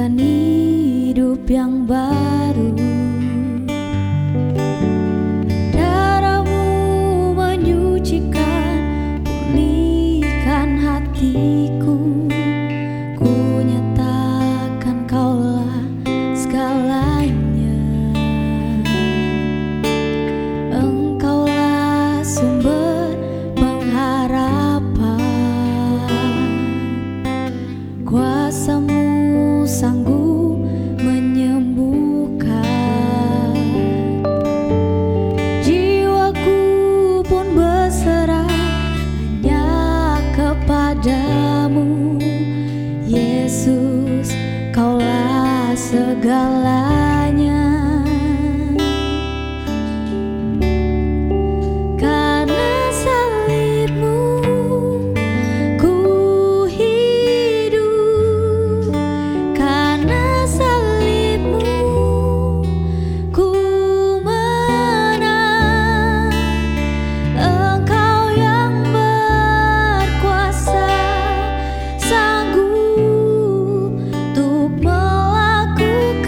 memberikan hidup yang baru. Darahmu menyucikan, pulihkan hatiku. Ku nyatakan Kaulah segalanya. Engkaulah sumber pengharapan. Kuasa-Mu sanggup menyembuhkan. Jiwaku pun berserah hanya kepadamu. Yesus, Kaulah segalanya. Karena salib-Mu ku hidup. Karena salib-Mu ku menang. Engkau yang berkuasa, sanggup untuk melakukan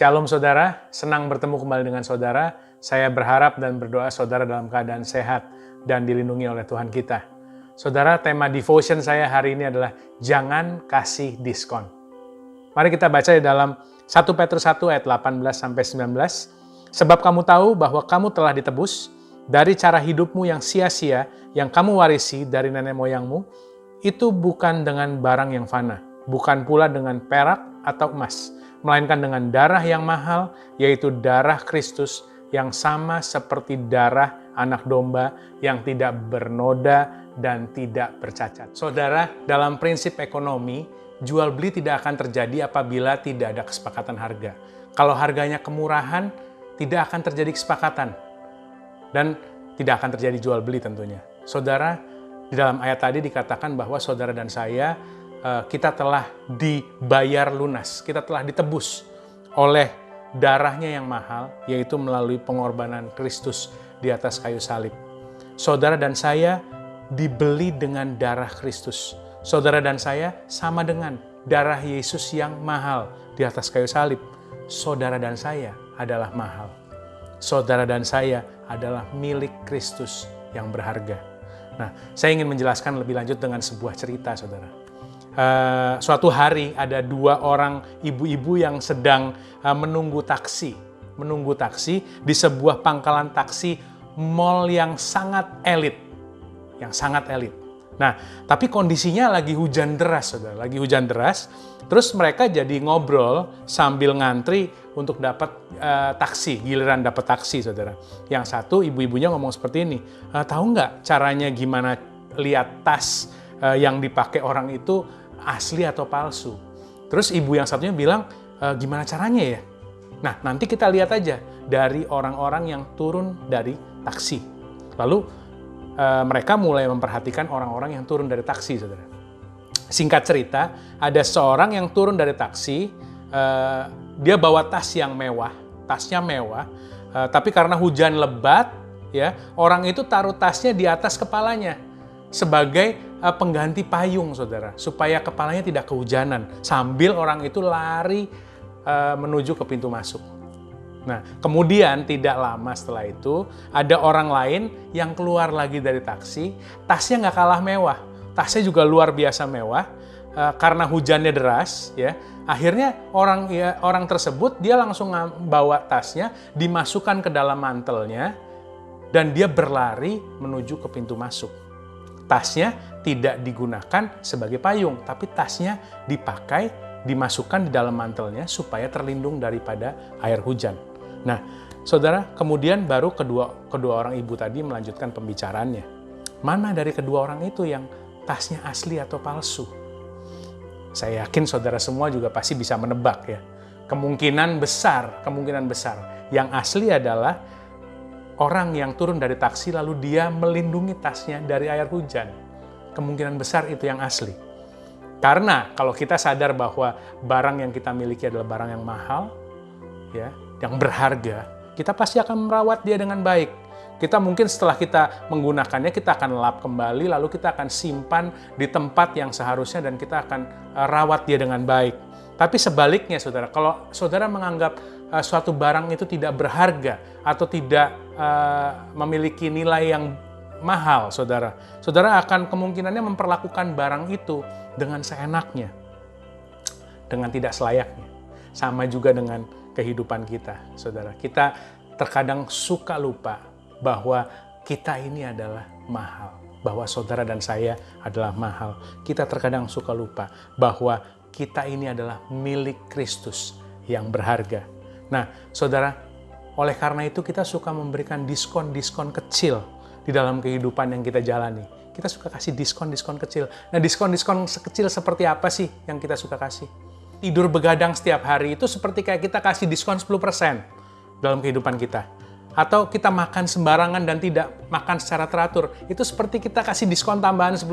Shalom saudara, senang bertemu kembali dengan saudara. Saya berharap dan berdoa saudara dalam keadaan sehat dan dilindungi oleh Tuhan kita. Saudara, tema devotion saya hari ini adalah jangan kasih diskon. Mari kita baca di dalam 1 Petrus 1 ayat 18-19. Sebab kamu tahu bahwa kamu telah ditebus dari cara hidupmu yang sia-sia, yang kamu warisi dari nenek moyangmu, itu bukan dengan barang yang fana, bukan pula dengan perak atau emas, melainkan dengan darah yang mahal, yaitu darah Kristus yang sama seperti darah anak domba yang tidak bernoda dan tidak bercacat. Saudara, dalam prinsip ekonomi, jual beli tidak akan terjadi apabila tidak ada kesepakatan harga. Kalau harganya kemurahan, tidak akan terjadi kesepakatan. Dan tidak akan terjadi jual beli tentunya. Saudara, di dalam ayat tadi dikatakan bahwa saudara dan saya kita telah dibayar lunas, kita telah ditebus oleh darahnya yang mahal, yaitu melalui pengorbanan Kristus di atas kayu salib. Saudara dan saya dibeli dengan darah Kristus. Saudara dan saya sama dengan darah Yesus yang mahal di atas kayu salib. Saudara dan saya adalah mahal. Saudara dan saya adalah milik Kristus yang berharga. Nah, saya ingin menjelaskan lebih lanjut dengan sebuah cerita, saudara. Suatu hari ada dua orang ibu-ibu yang sedang menunggu taksi di sebuah pangkalan taksi mall yang sangat elit. Nah, tapi kondisinya lagi hujan deras, saudara. Lagi hujan deras, terus mereka jadi ngobrol sambil ngantri untuk dapat taksi, giliran dapat taksi, saudara. Yang satu, ibu-ibunya ngomong seperti ini, tahu nggak caranya gimana lihat tas yang dipakai orang itu asli atau palsu? Terus ibu yang satunya bilang, gimana caranya ya? Nah, nanti kita lihat aja dari orang-orang yang turun dari taksi. Lalu mereka mulai memperhatikan orang-orang yang turun dari taksi, saudara. Singkat cerita, ada seorang yang turun dari taksi, dia bawa tasnya mewah, tapi karena hujan lebat, ya, orang itu taruh tasnya di atas kepalanya sebagai pengganti payung, saudara, supaya kepalanya tidak kehujanan, sambil orang itu lari menuju ke pintu masuk. Nah, kemudian tidak lama setelah itu, ada orang lain yang keluar lagi dari taksi, tasnya nggak kalah mewah, tasnya juga luar biasa mewah, karena hujannya deras, ya. Akhirnya orang tersebut dia langsung bawa tasnya, dimasukkan ke dalam mantelnya, dan dia berlari menuju ke pintu masuk. Tasnya tidak digunakan sebagai payung, tapi tasnya dimasukkan di dalam mantelnya supaya terlindung daripada air hujan. Nah, saudara, kemudian baru kedua orang ibu tadi melanjutkan pembicaraannya. Mana dari kedua orang itu yang tasnya asli atau palsu? Saya yakin saudara semua juga pasti bisa menebak, ya. Kemungkinan besar yang asli adalah orang yang turun dari taksi lalu dia melindungi tasnya dari air hujan. Kemungkinan besar itu yang asli. Karena kalau kita sadar bahwa barang yang kita miliki adalah barang yang mahal, ya, yang berharga, kita pasti akan merawat dia dengan baik. Kita mungkin setelah kita menggunakannya, kita akan lap kembali, lalu kita akan simpan di tempat yang seharusnya dan kita akan rawat dia dengan baik. Tapi sebaliknya, saudara, kalau saudara menganggap suatu barang itu tidak berharga atau tidak memiliki nilai yang mahal, saudara akan kemungkinannya memperlakukan barang itu dengan seenaknya, dengan tidak selayaknya. Sama juga dengan kehidupan kita, saudara. Kita terkadang suka lupa bahwa kita ini adalah mahal, bahwa saudara dan saya adalah mahal. Kita terkadang suka lupa bahwa kita ini adalah milik Kristus yang berharga. Nah, saudara, oleh karena itu kita suka memberikan diskon-diskon kecil di dalam kehidupan yang kita jalani. Kita suka kasih diskon-diskon kecil. Nah, diskon-diskon kecil seperti apa sih yang kita suka kasih? Tidur begadang setiap hari itu seperti kayak kita kasih diskon 10% dalam kehidupan kita. Atau kita makan sembarangan dan tidak makan secara teratur, itu seperti kita kasih diskon tambahan 10%.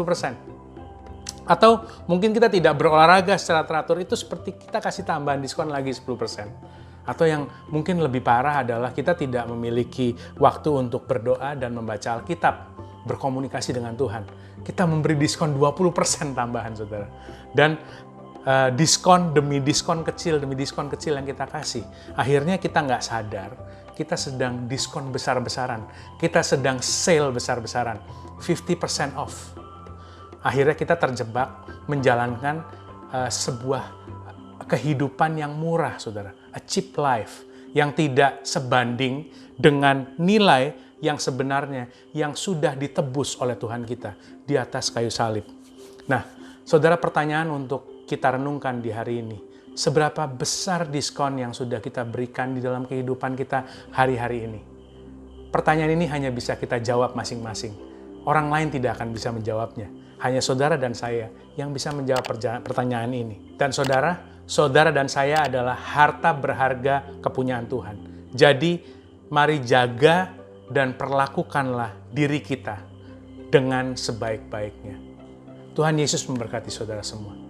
Atau mungkin kita tidak berolahraga secara teratur, itu seperti kita kasih tambahan diskon lagi 10%. Atau yang mungkin lebih parah adalah kita tidak memiliki waktu untuk berdoa dan membaca Alkitab, berkomunikasi dengan Tuhan. Kita memberi diskon 20% tambahan, saudara. Dan diskon demi diskon kecil yang kita kasih. Akhirnya kita nggak sadar, kita sedang diskon besar-besaran. Kita sedang sale besar-besaran. 50% off. Akhirnya kita terjebak menjalankan sebuah kehidupan yang murah, saudara. A cheap life. Yang tidak sebanding dengan nilai yang sebenarnya yang sudah ditebus oleh Tuhan kita di atas kayu salib. Nah, saudara, pertanyaan untuk kita renungkan di hari ini. Seberapa besar diskon yang sudah kita berikan di dalam kehidupan kita hari-hari ini? Pertanyaan ini hanya bisa kita jawab masing-masing. Orang lain tidak akan bisa menjawabnya. Hanya saudara dan saya yang bisa menjawab pertanyaan ini. Dan saudara dan saya adalah harta berharga kepunyaan Tuhan. Jadi, mari jaga dan perlakukanlah diri kita dengan sebaik-baiknya. Tuhan Yesus memberkati saudara semua.